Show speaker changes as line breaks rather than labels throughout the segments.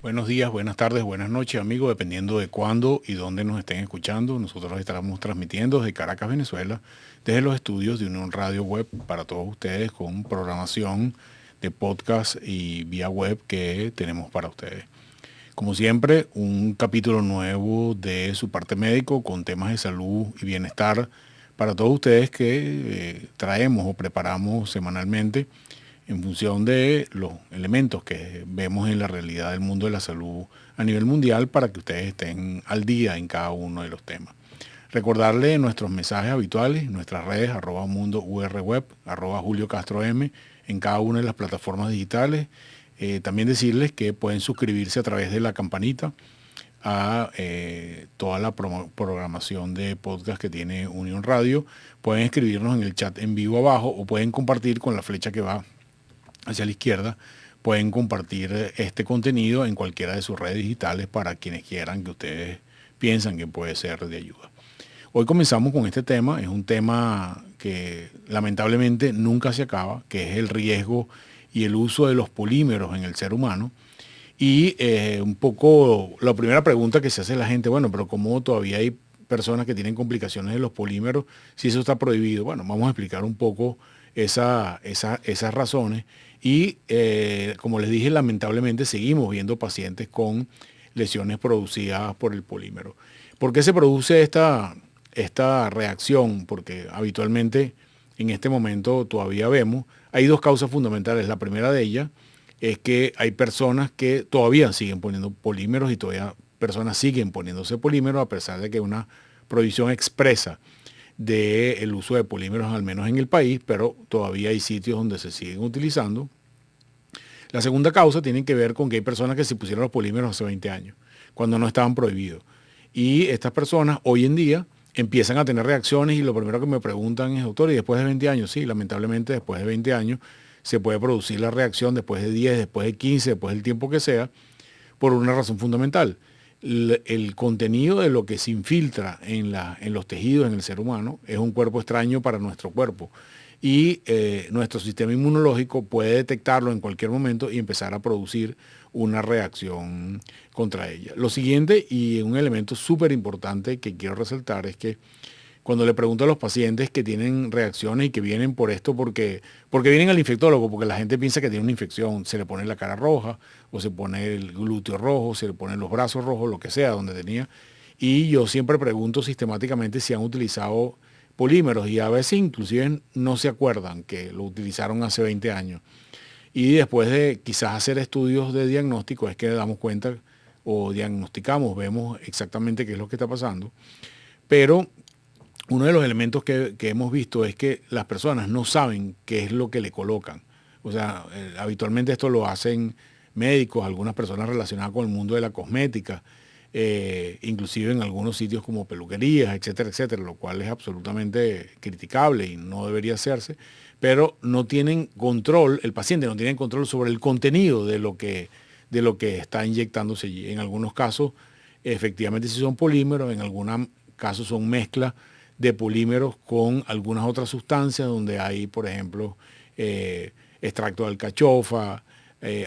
Buenos días, buenas tardes, buenas noches, amigos, dependiendo de cuándo y dónde nos estén escuchando. Nosotros estaremos transmitiendo desde Caracas, Venezuela, desde los estudios de Unión Radio Web para todos ustedes con programación de podcast y vía web que tenemos para ustedes. Como siempre, un capítulo nuevo de su parte médico con temas de salud y bienestar para todos ustedes que traemos o preparamos semanalmente en función de los elementos que vemos en la realidad del mundo de la salud a nivel mundial para que ustedes estén al día en cada uno de los temas. Recordarle nuestros mensajes habituales, nuestras redes, @mundo urweb, @Julio Castro M, en cada una de las plataformas digitales. También decirles que pueden suscribirse a través de la campanita a toda la programación de podcast que tiene Unión Radio. Pueden escribirnos en el chat en vivo abajo o pueden compartir con la flecha que va hacia la izquierda. Pueden compartir este contenido en cualquiera de sus redes digitales para quienes quieran que ustedes piensan que puede ser de ayuda. Hoy comenzamos con este tema. Es un tema que lamentablemente nunca se acaba, que es el riesgo y el uso de los polímeros en el ser humano. Y un poco la primera pregunta que se hace la gente, bueno, pero ¿cómo todavía hay personas que tienen complicaciones de los polímeros si eso está prohibido? Bueno, vamos a explicar un poco esas razones. Y como les dije, lamentablemente seguimos viendo pacientes con lesiones producidas por el polímero. ¿Por qué se produce esta reacción? Porque habitualmente en este momento todavía vemos, hay dos causas fundamentales. La primera de ellas es que hay personas que todavía siguen poniendo polímeros y todavía personas siguen poniéndose polímeros a pesar de que hay una prohibición expresa del uso de polímeros, al menos en el país, pero todavía hay sitios donde se siguen utilizando. La segunda causa tiene que ver con que hay personas que se pusieron los polímeros hace 20 años, cuando no estaban prohibidos. Y estas personas hoy en día empiezan a tener reacciones y lo primero que me preguntan es, doctor, ¿y después de 20 años? Sí, lamentablemente después de 20 años se puede producir la reacción, después de 10, después de 15, después del tiempo que sea, por una razón fundamental. El contenido de lo que se infiltra en los tejidos, en el ser humano, es un cuerpo extraño para nuestro cuerpo. Y nuestro sistema inmunológico puede detectarlo en cualquier momento y empezar a producir una reacción contra ella. Lo siguiente, y un elemento súper importante que quiero resaltar, es que cuando le pregunto a los pacientes que tienen reacciones y que vienen por esto, porque vienen al infectólogo, porque la gente piensa que tiene una infección, se le pone la cara roja, o se pone el glúteo rojo, se le ponen los brazos rojos, lo que sea, donde tenía. Y yo siempre pregunto sistemáticamente si han utilizado polímeros y a veces inclusive no se acuerdan que lo utilizaron hace 20 años. Y después de quizás hacer estudios de diagnóstico es que damos cuenta o diagnosticamos, vemos exactamente qué es lo que está pasando. Pero uno de los elementos que hemos visto es que las personas no saben qué es lo que le colocan. O sea, habitualmente esto lo hacen médicos, algunas personas relacionadas con el mundo de la cosmética, inclusive en algunos sitios como peluquerías, etcétera, etcétera, lo cual es absolutamente criticable y no debería hacerse, pero no tienen control, el paciente no tiene control sobre el contenido de lo que está inyectándose allí. En algunos casos, efectivamente, sí son polímeros, en algunos casos son mezclas de polímeros con algunas otras sustancias donde hay, por ejemplo, extracto de alcachofa,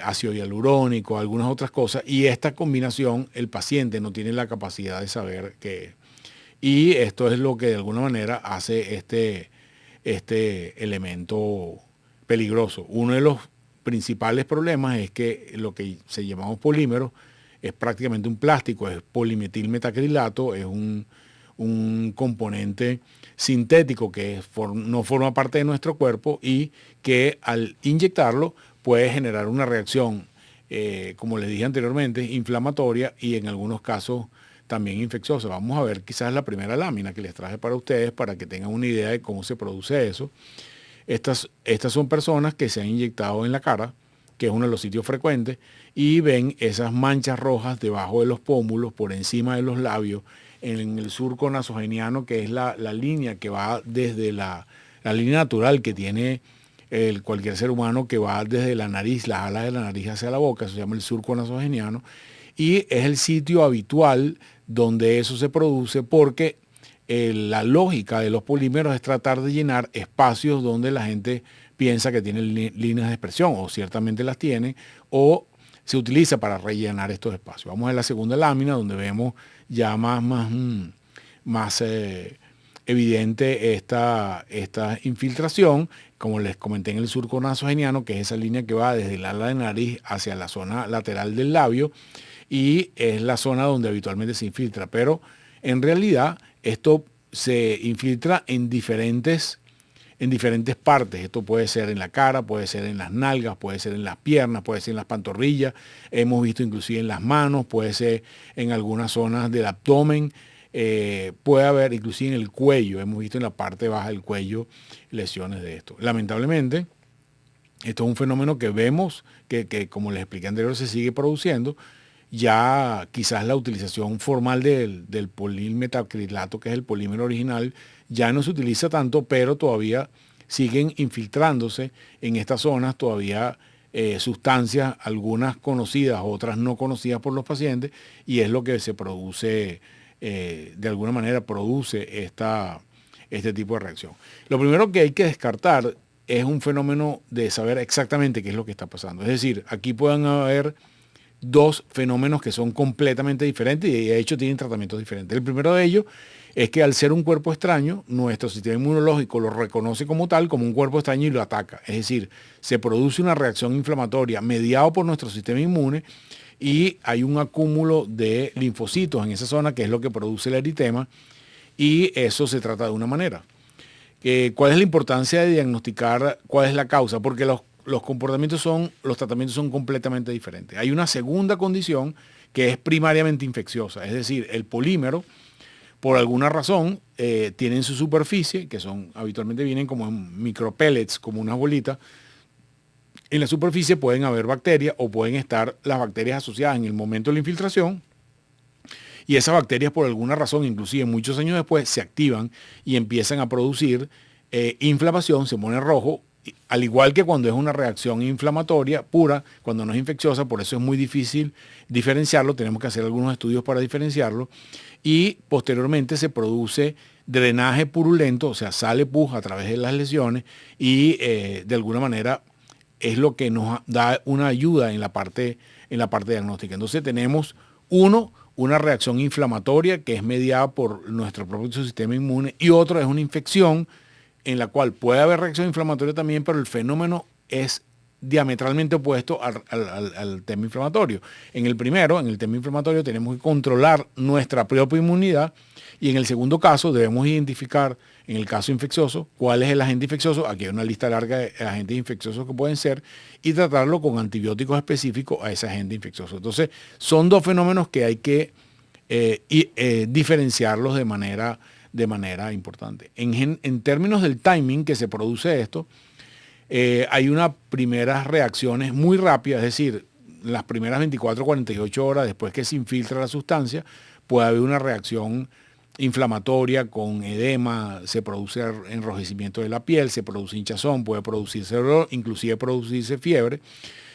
ácido hialurónico, algunas otras cosas, y esta combinación el paciente no tiene la capacidad de saber qué es. Y esto es lo que de alguna manera hace este elemento peligroso. Uno de los principales problemas es que lo que se llamamos polímeros es prácticamente un plástico, es polimetilmetacrilato, es un componente sintético que no forma parte de nuestro cuerpo y que al inyectarlo puede generar una reacción, como les dije anteriormente, inflamatoria y en algunos casos también infecciosa. Vamos a ver quizás la primera lámina que les traje para ustedes para que tengan una idea de cómo se produce eso. Estas son personas que se han inyectado en la cara, que es uno de los sitios frecuentes, y ven esas manchas rojas debajo de los pómulos, por encima de los labios, en el surco nasogeniano, que es la línea que va desde la línea natural que tiene cualquier ser humano, que va desde la nariz, las alas de la nariz hacia la boca, eso se llama el surco nasogeniano, y es el sitio habitual donde eso se produce porque la lógica de los polímeros es tratar de llenar espacios donde la gente piensa que tiene líneas de expresión, o ciertamente las tiene, o se utiliza para rellenar estos espacios. Vamos a la segunda lámina donde vemos ya más evidente esta infiltración, como les comenté en el surco nasogeniano, que es esa línea que va desde el ala de nariz hacia la zona lateral del labio y es la zona donde habitualmente se infiltra, pero en realidad esto se infiltra en diferentes partes. Esto puede ser en la cara, puede ser en las nalgas, puede ser en las piernas, puede ser en las pantorrillas. Hemos visto inclusive en las manos, puede ser en algunas zonas del abdomen. Puede haber inclusive en el cuello. Hemos visto en la parte baja del cuello lesiones de esto. Lamentablemente, esto es un fenómeno que vemos que como les expliqué anteriormente, se sigue produciendo. Ya quizás la utilización formal del polilmetacrilato, que es el polímero original, ya no se utiliza tanto, pero todavía siguen infiltrándose en estas zonas todavía sustancias, algunas conocidas, otras no conocidas por los pacientes, y es lo que se produce, de alguna manera produce este tipo de reacción. Lo primero que hay que descartar es un fenómeno de saber exactamente qué es lo que está pasando. Es decir, aquí pueden haber dos fenómenos que son completamente diferentes y de hecho tienen tratamientos diferentes. El primero de ellos es que al ser un cuerpo extraño, nuestro sistema inmunológico lo reconoce como tal, como un cuerpo extraño y lo ataca. Es decir, se produce una reacción inflamatoria mediada por nuestro sistema inmune y hay un acúmulo de linfocitos en esa zona que es lo que produce el eritema y eso se trata de una manera. ¿Cuál es la importancia de diagnosticar cuál es la causa? Porque los tratamientos son completamente diferentes. Hay una segunda condición que es primariamente infecciosa, es decir, el polímero, por alguna razón, tiene en su superficie, que habitualmente vienen como en micropellets, como unas bolitas. En la superficie pueden haber bacterias o pueden estar las bacterias asociadas en el momento de la infiltración. Y esas bacterias, por alguna razón, inclusive muchos años después, se activan y empiezan a producir inflamación, se pone rojo, al igual que cuando es una reacción inflamatoria pura, cuando no es infecciosa, por eso es muy difícil diferenciarlo, tenemos que hacer algunos estudios para diferenciarlo, y posteriormente se produce drenaje purulento, o sea, sale pus a través de las lesiones y de alguna manera es lo que nos da una ayuda en la parte diagnóstica. Entonces tenemos una reacción inflamatoria que es mediada por nuestro propio sistema inmune y otro es una infección en la cual puede haber reacción inflamatoria también, pero el fenómeno es diametralmente opuesto al tema inflamatorio. En el primero, en el tema inflamatorio, tenemos que controlar nuestra propia inmunidad y en el segundo caso debemos identificar, en el caso infeccioso, cuál es el agente infeccioso. Aquí hay una lista larga de agentes infecciosos que pueden ser y tratarlo con antibióticos específicos a ese agente infeccioso. Entonces, son dos fenómenos que hay que diferenciarlos de manera importante. En términos del timing que se produce esto, hay unas primeras reacciones muy rápidas, es decir, las primeras 24 o 48 horas después que se infiltra la sustancia, puede haber una reacción inflamatoria con edema, se produce enrojecimiento de la piel, se produce hinchazón, puede producirse dolor, inclusive producirse fiebre.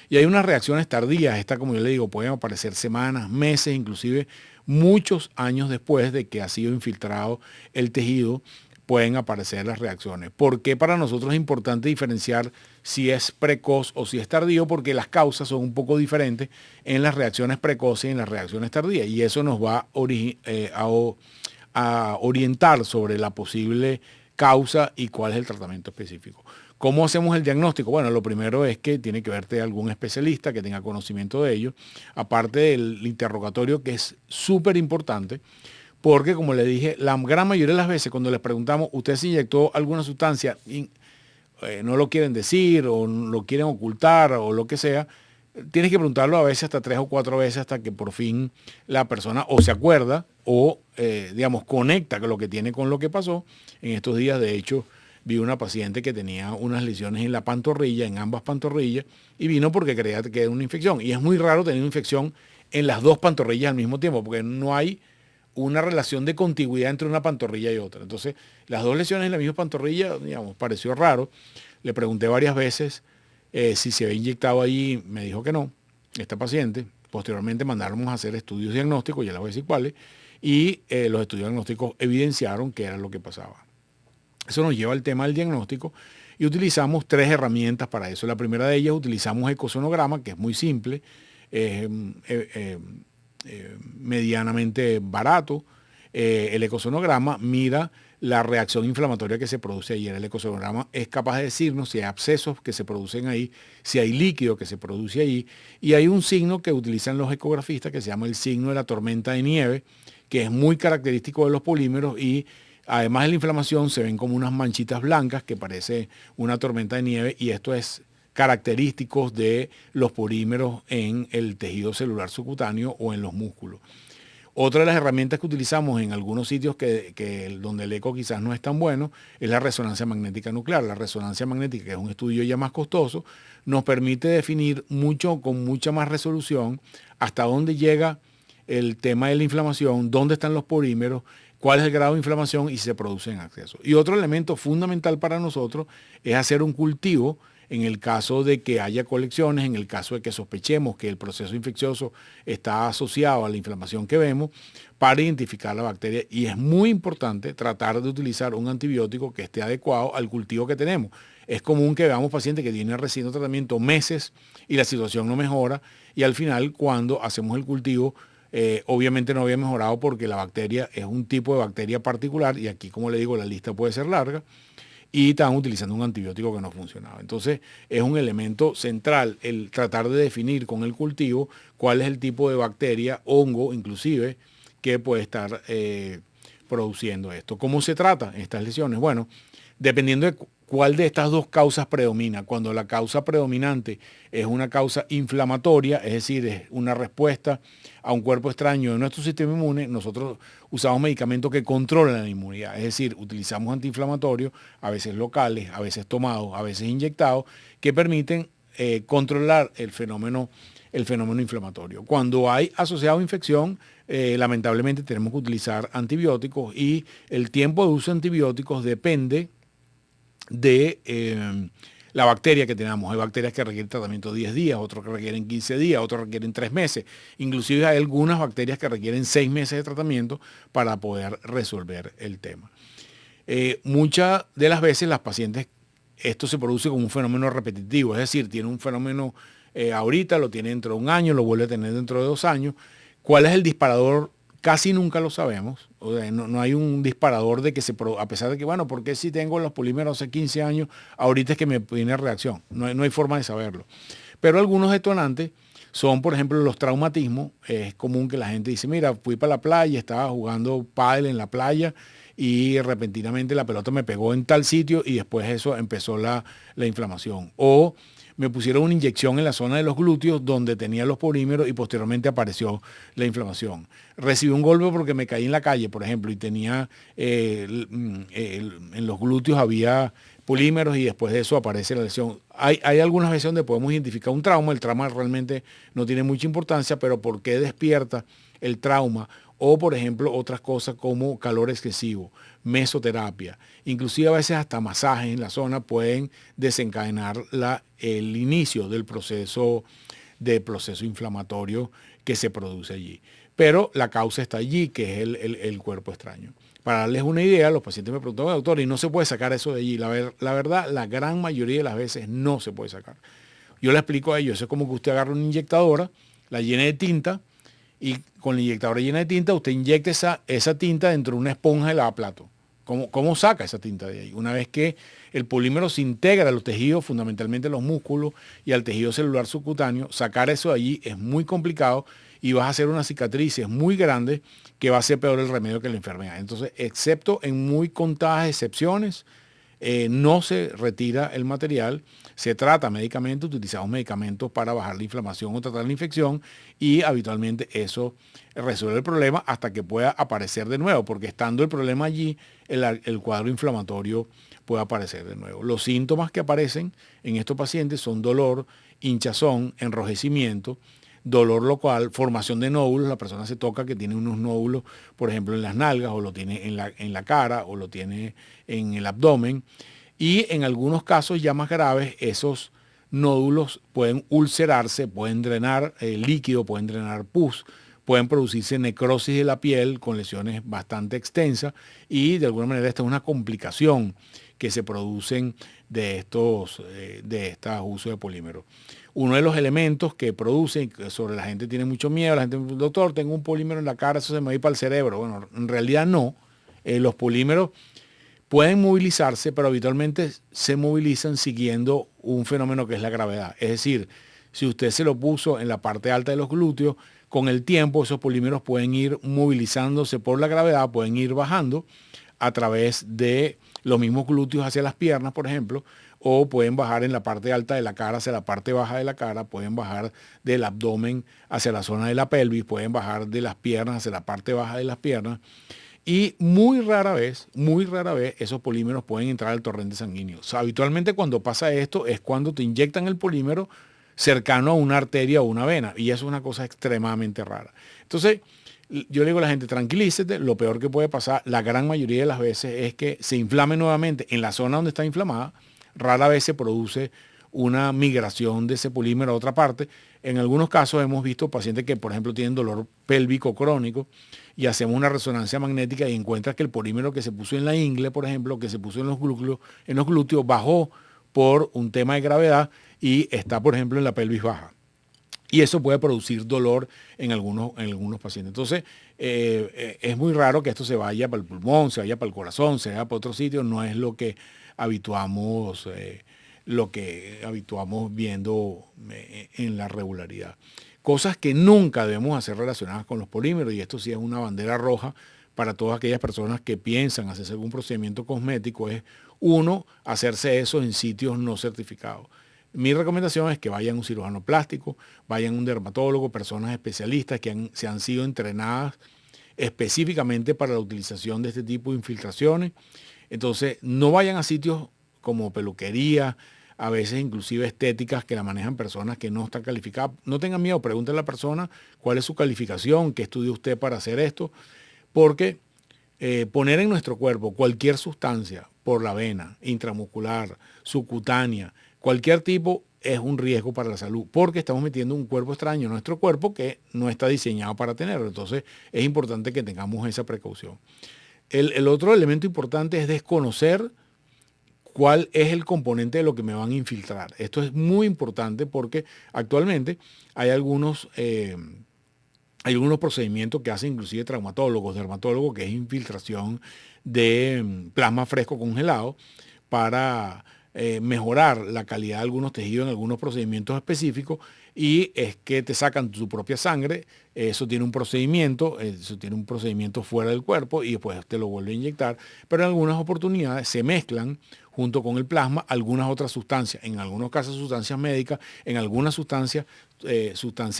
Y hay unas reacciones tardías, esta como yo le digo, pueden aparecer semanas, meses, inclusive muchos años después de que ha sido infiltrado el tejido, pueden aparecer las reacciones. ¿Por qué para nosotros es importante diferenciar si es precoz o si es tardío? Porque las causas son un poco diferentes en las reacciones precoces y en las reacciones tardías. Y eso nos va a orientar sobre la posible causa y cuál es el tratamiento específico. ¿Cómo hacemos el diagnóstico? Bueno, lo primero es que tiene que verte algún especialista que tenga conocimiento de ello, aparte del interrogatorio que es súper importante, porque como le dije, la gran mayoría de las veces cuando les preguntamos, ¿usted se inyectó alguna sustancia? Y, no lo quieren decir o lo quieren ocultar o lo que sea, tienes que preguntarlo a veces hasta 3 o 4 veces hasta que por fin la persona o se acuerda o, digamos, conecta con lo que tiene con lo que pasó. En estos días, de hecho, vi una paciente que tenía unas lesiones en la pantorrilla, en ambas pantorrillas, y vino porque creía que era una infección. Y es muy raro tener una infección en las dos pantorrillas al mismo tiempo, porque no hay una relación de contigüidad entre una pantorrilla y otra. Entonces, las dos lesiones en la misma pantorrilla, digamos, pareció raro. Le pregunté varias veces si se había inyectado allí, me dijo que no, esta paciente. Posteriormente mandaron a hacer estudios diagnósticos, ya les voy a decir cuáles, y los estudios diagnósticos evidenciaron que era lo que pasaba. Eso nos lleva al tema del diagnóstico y utilizamos 3 herramientas para eso. La primera de ellas utilizamos ecosonograma, que es muy simple. medianamente barato. El ecosonograma mira la reacción inflamatoria que se produce ahí. El ecosonograma es capaz de decirnos si hay abscesos que se producen ahí, si hay líquido que se produce ahí. Y hay un signo que utilizan los ecografistas que se llama el signo de la tormenta de nieve, que es muy característico de los polímeros y además de la inflamación se ven como unas manchitas blancas que parece una tormenta de nieve y esto es característico de los polímeros en el tejido celular subcutáneo o en los músculos. Otra de las herramientas que utilizamos en algunos sitios donde el eco quizás no es tan bueno es la resonancia magnética nuclear. La resonancia magnética, que es un estudio ya más costoso, nos permite definir con mucha más resolución hasta dónde llega el tema de la inflamación, dónde están los polímeros, cuál es el grado de inflamación y si se produce en exceso. Y otro elemento fundamental para nosotros es hacer un cultivo en el caso de que haya colecciones, en el caso de que sospechemos que el proceso infeccioso está asociado a la inflamación que vemos, para identificar la bacteria. Y es muy importante tratar de utilizar un antibiótico que esté adecuado al cultivo que tenemos. Es común que veamos pacientes que tienen recién tratamiento meses y la situación no mejora y al final cuando hacemos el cultivo obviamente no había mejorado porque la bacteria es un tipo de bacteria particular y aquí, como le digo, la lista puede ser larga y estaban utilizando un antibiótico que no funcionaba. Entonces es un elemento central el tratar de definir con el cultivo cuál es el tipo de bacteria, hongo inclusive, que puede estar produciendo esto. ¿Cómo se trata estas lesiones? Bueno, dependiendo de cuál de estas dos causas predomina. Cuando la causa predominante es una causa inflamatoria, es decir, es una respuesta a un cuerpo extraño de nuestro sistema inmune, nosotros usamos medicamentos que controlan la inmunidad. Es decir, utilizamos antiinflamatorios, a veces locales, a veces tomados, a veces inyectados, que permiten controlar el fenómeno inflamatorio. Cuando hay asociado a infección, lamentablemente tenemos que utilizar antibióticos y el tiempo de uso de antibióticos depende de la bacteria que tenemos. Hay bacterias que requieren tratamiento 10 días, otros que requieren 15 días, otros requieren 3 meses. Inclusive hay algunas bacterias que requieren 6 meses de tratamiento para poder resolver el tema. Muchas de las veces las pacientes, esto se produce como un fenómeno repetitivo, es decir, tiene un fenómeno ahorita, lo tiene dentro de un año, lo vuelve a tener dentro de 2 años. ¿Cuál es el disparador? Casi nunca lo sabemos. O sea, no hay un disparador de que a pesar de que, bueno, ¿por qué si tengo los polímeros hace 15 años, ahorita es que me viene reacción? No hay forma de saberlo. Pero algunos detonantes son, por ejemplo, los traumatismos. Es común que la gente dice, mira, fui para la playa, estaba jugando pádel en la playa y repentinamente la pelota me pegó en tal sitio y después eso empezó la inflamación. O me pusieron una inyección en la zona de los glúteos donde tenía los polímeros y posteriormente apareció la inflamación. Recibí un golpe porque me caí en la calle, por ejemplo, y tenía en los glúteos había polímeros y después de eso aparece la lesión. Hay algunas veces donde podemos identificar un trauma. El trauma realmente no tiene mucha importancia, pero ¿por qué despierta el trauma? O, por ejemplo, otras cosas como calor excesivo, mesoterapia, inclusive a veces hasta masajes en la zona pueden desencadenar el inicio del proceso inflamatorio que se produce allí. Pero la causa está allí, que es el cuerpo extraño. Para darles una idea, los pacientes me preguntan, doctor, ¿y no se puede sacar eso de allí? La verdad, la gran mayoría de las veces no se puede sacar. Yo le explico a ellos, eso es como que usted agarra una inyectadora, la llena de tinta, y con la inyectadora llena de tinta, usted inyecta esa tinta dentro de una esponja de lavaplato. ¿Cómo saca esa tinta de ahí? Una vez que el polímero se integra a los tejidos, fundamentalmente los músculos y al tejido celular subcutáneo, sacar eso de allí es muy complicado y vas a hacer una cicatriz muy grande que va a ser peor el remedio que la enfermedad. Entonces, excepto en muy contadas excepciones, no se retira el material, se trata medicamentos, utilizamos medicamentos para bajar la inflamación o tratar la infección y habitualmente eso resuelve el problema hasta que pueda aparecer de nuevo, porque estando el problema allí, el cuadro inflamatorio puede aparecer de nuevo. Los síntomas que aparecen en estos pacientes son dolor, hinchazón, enrojecimiento, dolor local, formación de nódulos, la persona se toca que tiene unos nódulos, por ejemplo, en las nalgas, o lo tiene en la cara, o lo tiene en el abdomen, y en algunos casos ya más graves, esos nódulos pueden ulcerarse, pueden drenar líquido, pueden drenar pus, pueden producirse necrosis de la piel con lesiones bastante extensas, y de alguna manera esta es una complicación que se producen de estos usos de polímeros. Uno de los elementos que producen, que sobre la gente tiene mucho miedo, la gente, doctor, tengo un polímero en la cara, eso se me va a ir para el cerebro. Bueno, en realidad no. Los polímeros pueden movilizarse, pero habitualmente se movilizan siguiendo un fenómeno que es la gravedad. Es decir, si usted se lo puso en la parte alta de los glúteos, con el tiempo esos polímeros pueden ir movilizándose por la gravedad, pueden ir bajando a través de los mismos glúteos hacia las piernas, por ejemplo, o pueden bajar en la parte alta de la cara hacia la parte baja de la cara, pueden bajar del abdomen hacia la zona de la pelvis, pueden bajar de las piernas hacia la parte baja de las piernas. Y muy rara vez, esos polímeros pueden entrar al torrente sanguíneo. O sea, habitualmente cuando pasa esto es cuando te inyectan el polímero cercano a una arteria o una vena. Y eso es una cosa extremadamente rara. Entonces, yo le digo a la gente, tranquilícete, lo peor que puede pasar, la gran mayoría de las veces es que se inflame nuevamente en la zona donde está inflamada. Rara vez se produce una migración de ese polímero a otra parte. En algunos casos hemos visto pacientes que, por ejemplo, tienen dolor pélvico crónico y hacemos una resonancia magnética y encuentras que el polímero que se puso en la ingle, por ejemplo, que se puso en los glúteos, bajó por un tema de gravedad y está, por ejemplo, en la pelvis baja. Y eso puede producir dolor en algunos pacientes. Entonces, es muy raro que esto se vaya para el pulmón, se vaya para el corazón, se vaya para otro sitio. No es lo que habituamos viendo en la regularidad. Cosas que nunca debemos hacer relacionadas con los polímeros, y esto sí es una bandera roja para todas aquellas personas que piensan hacerse algún procedimiento cosmético, es uno, hacerse eso en sitios no certificados. Mi recomendación es que vayan a un cirujano plástico, vayan a un dermatólogo, personas especialistas que se han sido entrenadas específicamente para la utilización de este tipo de infiltraciones. Entonces, no vayan a sitios como peluquería, a veces inclusive estéticas que la manejan personas que no están calificadas. No tengan miedo, pregúntenle a la persona cuál es su calificación, qué estudió usted para hacer esto, porque poner en nuestro cuerpo cualquier sustancia por la vena, intramuscular, subcutánea, cualquier tipo es un riesgo para la salud, porque estamos metiendo un cuerpo extraño en nuestro cuerpo que no está diseñado para tenerlo. Entonces es importante que tengamos esa precaución. El otro elemento importante es desconocer cuál es el componente de lo que me van a infiltrar. Esto es muy importante porque actualmente hay algunos procedimientos que hacen inclusive traumatólogos, dermatólogos, que es infiltración de plasma fresco congelado para mejorar la calidad de algunos tejidos en algunos procedimientos específicos, y es que te sacan tu propia sangre. Eso tiene un procedimiento fuera del cuerpo y después te lo vuelve a inyectar, pero en algunas oportunidades se mezclan junto con el plasma algunas otras sustancias, en algunos casos sustancias médicas, en algunas sustancias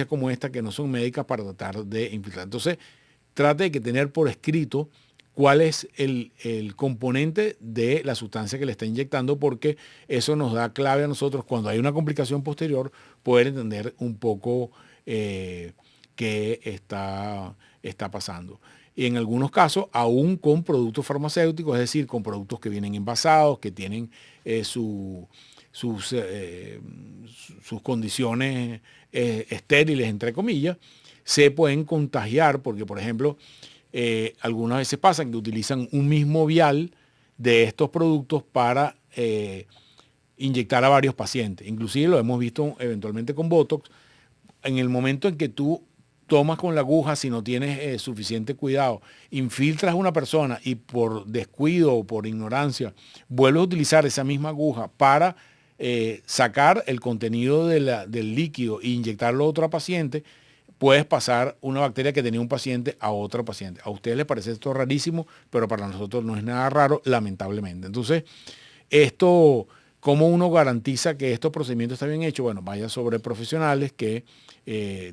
como esta que no son médicas, para tratar de infiltrar. Entonces, trate de tener por escrito cuál es el componente de la sustancia que le está inyectando, porque eso nos da clave a nosotros cuando hay una complicación posterior, poder entender un poco qué está pasando. Y en algunos casos, aún con productos farmacéuticos, es decir, con productos que vienen envasados, que tienen sus condiciones estériles, entre comillas, se pueden contagiar, porque, por ejemplo, algunas veces pasan que utilizan un mismo vial de estos productos para inyectar a varios pacientes. Inclusive lo hemos visto eventualmente con Botox. En el momento en que tú tomas con la aguja, si no tienes suficiente cuidado, infiltras a una persona y por descuido o por ignorancia vuelves a utilizar esa misma aguja para sacar el contenido del líquido e inyectarlo a otro paciente, puedes pasar una bacteria que tenía un paciente a otro paciente. A ustedes les parece esto rarísimo, pero para nosotros no es nada raro, lamentablemente. Entonces, ¿cómo uno garantiza que estos procedimientos están bien hechos? Bueno, vaya sobre profesionales que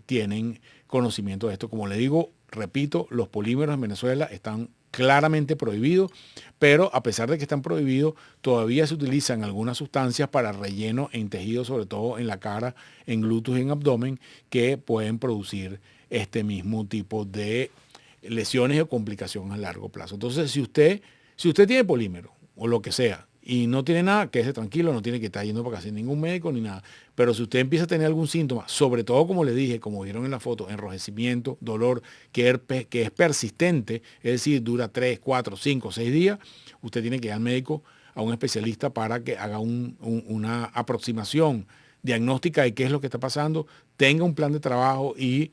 tienen conocimiento de esto. Como le digo, repito, los polímeros en Venezuela están claramente prohibidos, pero a pesar de que están prohibidos, todavía se utilizan algunas sustancias para relleno en tejidos, sobre todo en la cara, en glúteos y en abdomen, que pueden producir este mismo tipo de lesiones o complicaciones a largo plazo. Entonces, si usted tiene polímero o lo que sea, y no tiene nada, quédese tranquilo, no tiene que estar yendo para casi ningún médico ni nada. Pero si usted empieza a tener algún síntoma, sobre todo como le dije, como vieron en la foto, enrojecimiento, dolor, que es persistente, es decir, dura 3, 4, 5, 6 días, usted tiene que ir al médico a un especialista para que haga una aproximación diagnóstica de qué es lo que está pasando, tenga un plan de trabajo y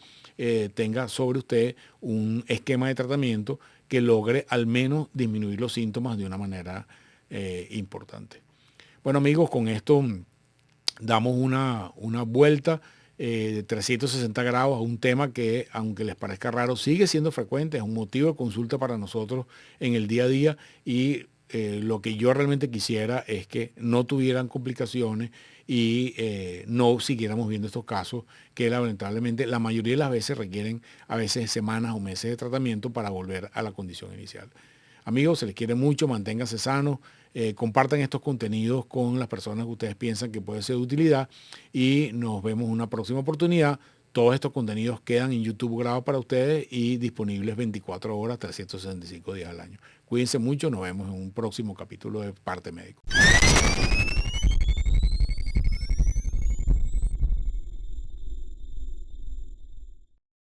tenga sobre usted un esquema de tratamiento que logre al menos disminuir los síntomas de una manera importante. Bueno amigos, con esto damos una vuelta de 360 grados a un tema que, aunque les parezca raro, sigue siendo frecuente, es un motivo de consulta para nosotros en el día a día y lo que yo realmente quisiera es que no tuvieran complicaciones y no siguiéramos viendo estos casos que lamentablemente la mayoría de las veces requieren a veces semanas o meses de tratamiento para volver a la condición inicial. Amigos, se les quiere mucho, manténganse sanos, compartan estos contenidos con las personas que ustedes piensan que puede ser de utilidad y nos vemos en una próxima oportunidad. Todos estos contenidos quedan en YouTube grabados para ustedes y disponibles 24 horas, 365 días al año. Cuídense mucho, nos vemos en un próximo capítulo de Parte Médico.